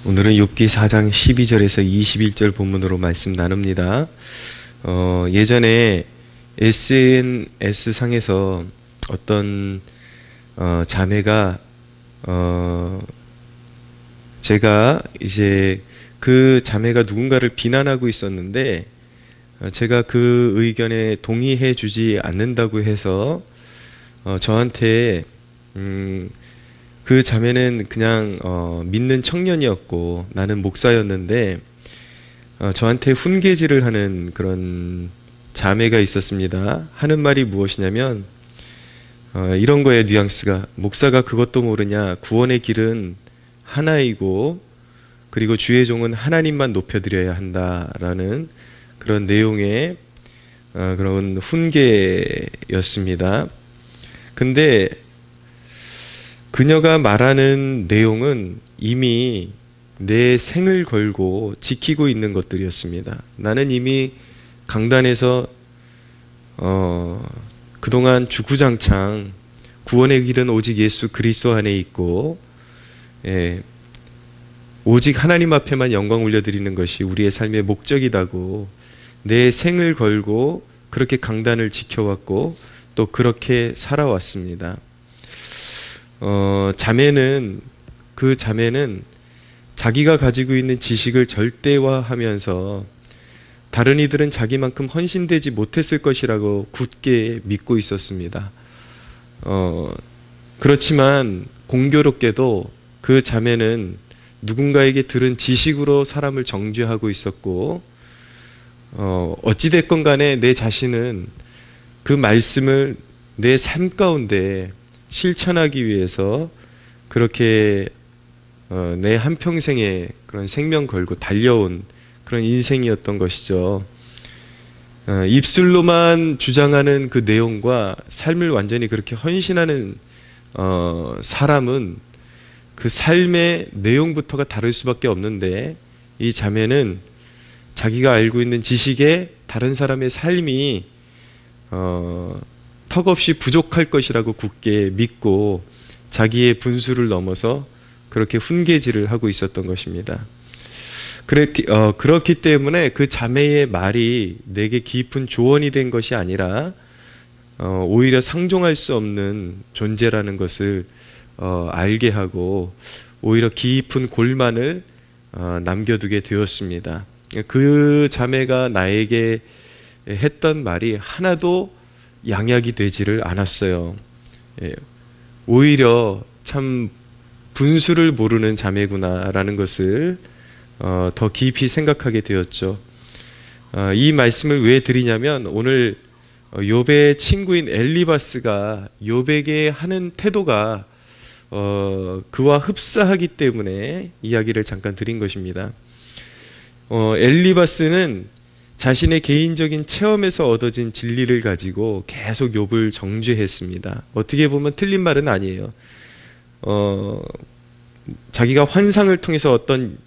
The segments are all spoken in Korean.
오늘은 욥기 4장 12절에서 21절 본문으로 말씀 나눕니다. 예전에 SNS상에서 어떤 자매가 제가 이제 그 자매가 누군가를 비난하고 있었는데 제가 그 의견에 동의해 주지 않는다고 해서 저한테 그 자매는 그냥 믿는 청년이었고 나는 목사였는데 저한테 훈계질을 하는 그런 자매가 있었습니다. 하는 말이 무엇이냐면 이런 거에 뉘앙스가, 목사가 그것도 모르냐, 구원의 길은 하나이고 그리고 주의 종은 하나님만 높여드려야 한다라는 그런 내용의 그런 훈계였습니다. 근데 그녀가 말하는 내용은 이미 내 생을 걸고 지키고 있는 것들이었습니다. 나는 이미 강단에서 그동안 주구장창 구원의 길은 오직 예수 그리스도 안에 있고 오직 하나님 앞에만 영광 올려드리는 것이 우리의 삶의 목적이다고 내 생을 걸고 그렇게 강단을 지켜왔고 또 그렇게 살아왔습니다. 그 자매는 자기가 가지고 있는 지식을 절대화하면서 다른 이들은 자기만큼 헌신되지 못했을 것이라고 굳게 믿고 있었습니다. 그렇지만 공교롭게도 그 자매는 누군가에게 들은 지식으로 사람을 정죄하고 있었고 어찌됐건 간에 내 자신은 그 말씀을 내 삶 가운데 실천하기 위해서 그렇게 내 한평생에 그런 생명 걸고 달려온 그런 인생이었던 것이죠. 입술로만 주장하는 그 내용과 삶을 완전히 그렇게 헌신하는 사람은 그 삶의 내용부터가 다를 수밖에 없는데, 이 자매는 자기가 알고 있는 지식에 다른 사람의 삶이 턱없이 부족할 것이라고 굳게 믿고 자기의 분수를 넘어서 그렇게 훈계질을 하고 있었던 것입니다. 그렇기 때문에 그 자매의 말이 내게 깊은 조언이 된 것이 아니라 오히려 상종할 수 없는 존재라는 것을 알게 하고 오히려 깊은 골만을 남겨두게 되었습니다. 그 자매가 나에게 했던 말이 하나도 양약이 되지를 않았어요. 오히려 참 분수를 모르는 자매구나라는 것을 더 깊이 생각하게 되었죠. 이 말씀을 왜 드리냐면, 오늘 욥의 친구인 엘리바스가 욥에게 하는 태도가 그와 흡사하기 때문에 이야기를 잠깐 드린 것입니다. 엘리바스는 자신의 개인적인 체험에서 얻어진 진리를 가지고 계속 욥을 정죄했습니다. 어떻게 보면 틀린 말은 아니에요. 자기가 환상을 통해서 어떤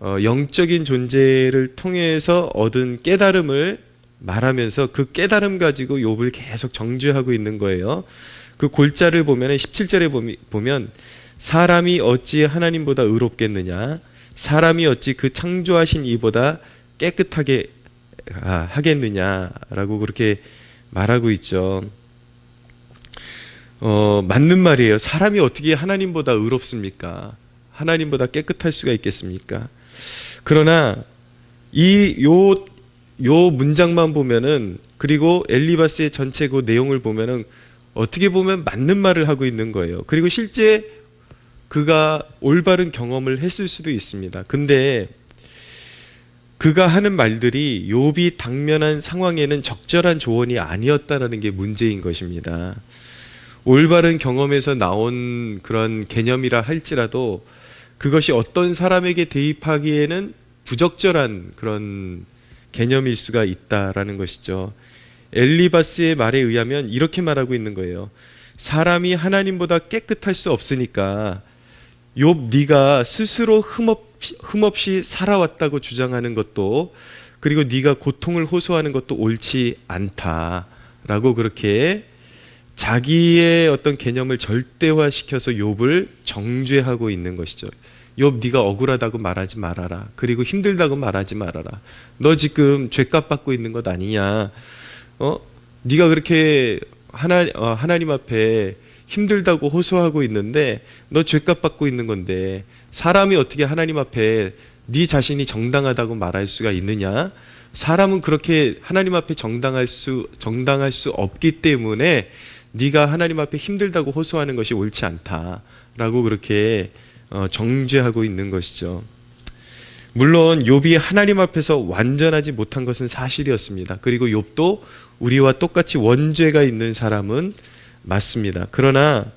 영적인 존재를 통해서 얻은 깨달음을 말하면서 그 깨달음 가지고 욥을 계속 정죄하고 있는 거예요. 그 골자를 보면 17절에 보면 사람이 어찌 하나님보다 의롭겠느냐, 사람이 어찌 그 창조하신 이보다 깨끗하게 하겠느냐라고 그렇게 말하고 있죠. 맞는 말이에요. 사람이 어떻게 하나님보다 의롭습니까? 하나님보다 깨끗할 수가 있겠습니까? 그러나 요 문장만 보면은, 그리고 엘리바스의 전체 그 내용을 보면은 어떻게 보면 맞는 말을 하고 있는 거예요. 그리고 실제 그가 올바른 경험을 했을 수도 있습니다. 근데 그가 하는 말들이 욥이 당면한 상황에는 적절한 조언이 아니었다라는 게 문제인 것입니다. 올바른 경험에서 나온 그런 개념이라 할지라도 그것이 어떤 사람에게 대입하기에는 부적절한 그런 개념일 수가 있다라는 것이죠. 엘리바스의 말에 의하면 이렇게 말하고 있는 거예요. 사람이 하나님보다 깨끗할 수 없으니까 욥, 네가 스스로 흠없이 살아왔다고 주장하는 것도, 그리고 네가 고통을 호소하는 것도 옳지 않다라고 그렇게 자기의 어떤 개념을 절대화시켜서 욥을 정죄하고 있는 것이죠. 욥 네가 억울하다고 말하지 말아라. 그리고 힘들다고 말하지 말아라. 너 지금 죄값 받고 있는 것 아니냐. 네가 그렇게 하나님 앞에 힘들다고 호소하고 있는데 너 죄값 받고 있는 건데 사람이 어떻게 하나님 앞에 네 자신이 정당하다고 말할 수가 있느냐? 사람은 그렇게 하나님 앞에 정당할 수 없기 때문에 네가 하나님 앞에 힘들다고 호소하는 것이 옳지 않다라고 그렇게 정죄하고 있는 것이죠. 물론 욥이 하나님 앞에서 완전하지 못한 것은 사실이었습니다. 그리고 욥도 우리와 똑같이 원죄가 있는 사람은 맞습니다. 그러나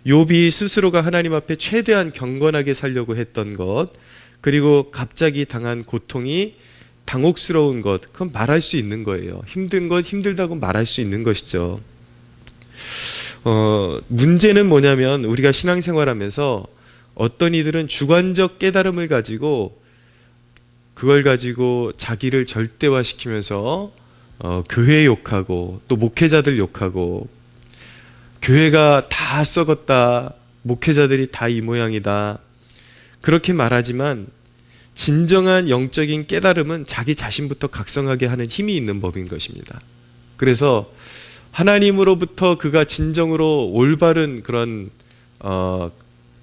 욥이 스스로가 하나님 앞에 최대한 경건하게 살려고 했던 것, 그리고 갑자기 당한 고통이 당혹스러운 것, 그건 말할 수 있는 거예요. 힘든 것 힘들다고 말할 수 있는 것이죠. 문제는 뭐냐면 우리가 신앙생활하면서 어떤 이들은 주관적 깨달음을 가지고 그걸 가지고 자기를 절대화시키면서 교회 욕하고 또 목회자들 욕하고 교회가 다 썩었다, 목회자들이 다 이 모양이다, 그렇게 말하지만 진정한 영적인 깨달음은 자기 자신부터 각성하게 하는 힘이 있는 법인 것입니다. 그래서 하나님으로부터 그가 진정으로 올바른 그런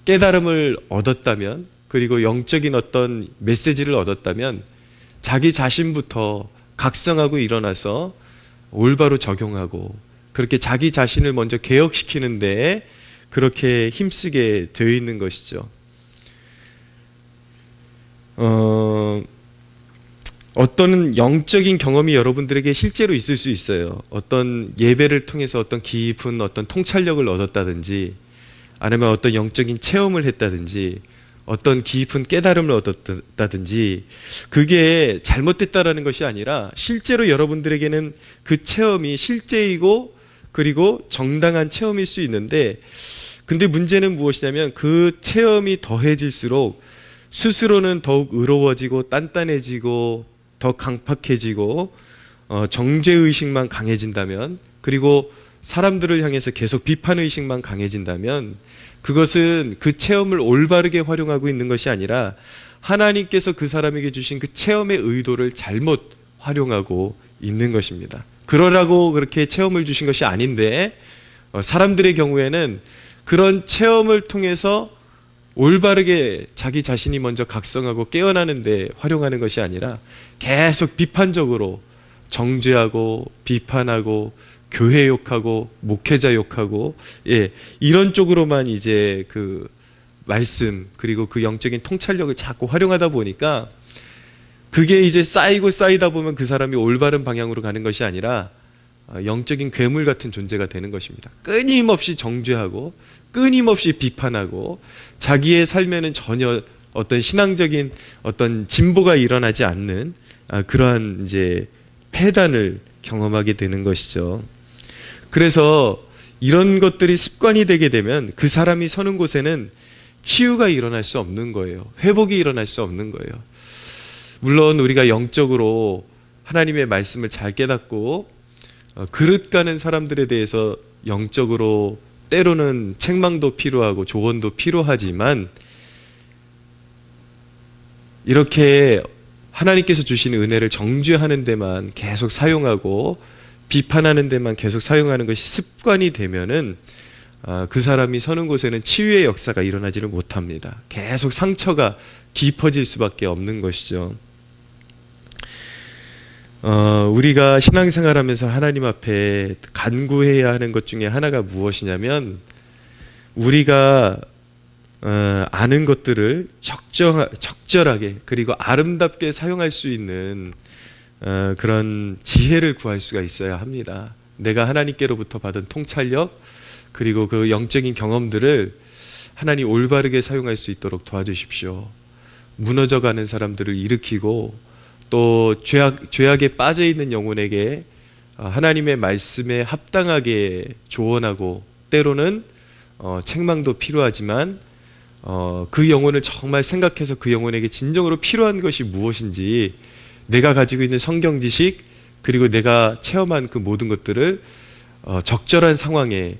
깨달음을 얻었다면, 그리고 영적인 어떤 메시지를 얻었다면 자기 자신부터 각성하고 일어나서 올바로 적용하고 그렇게 자기 자신을 먼저 개혁시키는 데에 그렇게 힘쓰게 되어 있는 것이죠. 어떤 영적인 경험이 여러분들에게 실제로 있을 수 있어요. 어떤 예배를 통해서 어떤 깊은 어떤 통찰력을 얻었다든지, 아니면 어떤 영적인 체험을 했다든지, 어떤 깊은 깨달음을 얻었다든지, 그게 잘못됐다라는 것이 아니라 실제로 여러분들에게는 그 체험이 실제이고 그리고 정당한 체험일 수 있는데, 근데 문제는 무엇이냐면 그 체험이 더해질수록 스스로는 더욱 의로워지고 단단해지고 더 강팍해지고 정죄의식만 강해진다면, 그리고 사람들을 향해서 계속 비판의식만 강해진다면, 그것은 그 체험을 올바르게 활용하고 있는 것이 아니라 하나님께서 그 사람에게 주신 그 체험의 의도를 잘못 활용하고 있는 것입니다. 그러라고 그렇게 체험을 주신 것이 아닌데, 사람들의 경우에는 그런 체험을 통해서 올바르게 자기 자신이 먼저 각성하고 깨어나는 데 활용하는 것이 아니라 계속 비판적으로 정죄하고 비판하고 교회 욕하고 목회자 욕하고, 이런 쪽으로만 이제 그 말씀 그리고 그 영적인 통찰력을 자꾸 활용하다 보니까 그게 이제 쌓이고 쌓이다 보면 그 사람이 올바른 방향으로 가는 것이 아니라 영적인 괴물 같은 존재가 되는 것입니다. 끊임없이 정죄하고 끊임없이 비판하고 자기의 삶에는 전혀 어떤 신앙적인 어떤 진보가 일어나지 않는 그러한 이제 폐단을 경험하게 되는 것이죠. 그래서 이런 것들이 습관이 되게 되면 그 사람이 서는 곳에는 치유가 일어날 수 없는 거예요. 회복이 일어날 수 없는 거예요. 물론 우리가 영적으로 하나님의 말씀을 잘 깨닫고 그릇 가는 사람들에 대해서 영적으로 때로는 책망도 필요하고 조언도 필요하지만, 이렇게 하나님께서 주신 은혜를 정죄하는 데만 계속 사용하고 비판하는 데만 계속 사용하는 것이 습관이 되면은 그 사람이 서는 곳에는 치유의 역사가 일어나지를 못합니다. 계속 상처가 깊어질 수밖에 없는 것이죠. 우리가 신앙생활하면서 하나님 앞에 간구해야 하는 것 중에 하나가 무엇이냐면, 우리가 아는 것들을 적절하게 그리고 아름답게 사용할 수 있는 그런 지혜를 구할 수가 있어야 합니다. 내가 하나님께로부터 받은 통찰력 그리고 그 영적인 경험들을 하나님 올바르게 사용할 수 있도록 도와주십시오. 무너져가는 사람들을 일으키고 또 죄악에 빠져있는 영혼에게 하나님의 말씀에 합당하게 조언하고, 때로는 책망도 필요하지만 그 영혼을 정말 생각해서 그 영혼에게 진정으로 필요한 것이 무엇인지, 내가 가지고 있는 성경 지식 그리고 내가 체험한 그 모든 것들을 적절한 상황에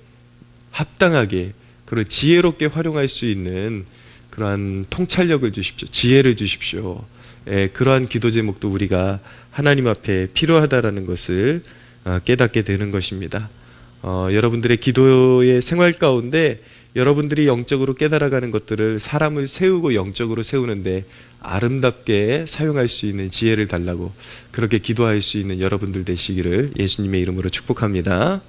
합당하게 그리고 지혜롭게 활용할 수 있는 그러한 통찰력을 주십시오. 지혜를 주십시오. 예, 그러한 기도 제목도 우리가 하나님 앞에 필요하다라는 것을 깨닫게 되는 것입니다. 여러분들의 기도의 생활 가운데 여러분들이 영적으로 깨달아가는 것들을 사람을 세우고 영적으로 세우는데 아름답게 사용할 수 있는 지혜를 달라고 그렇게 기도할 수 있는 여러분들 되시기를 예수님의 이름으로 축복합니다.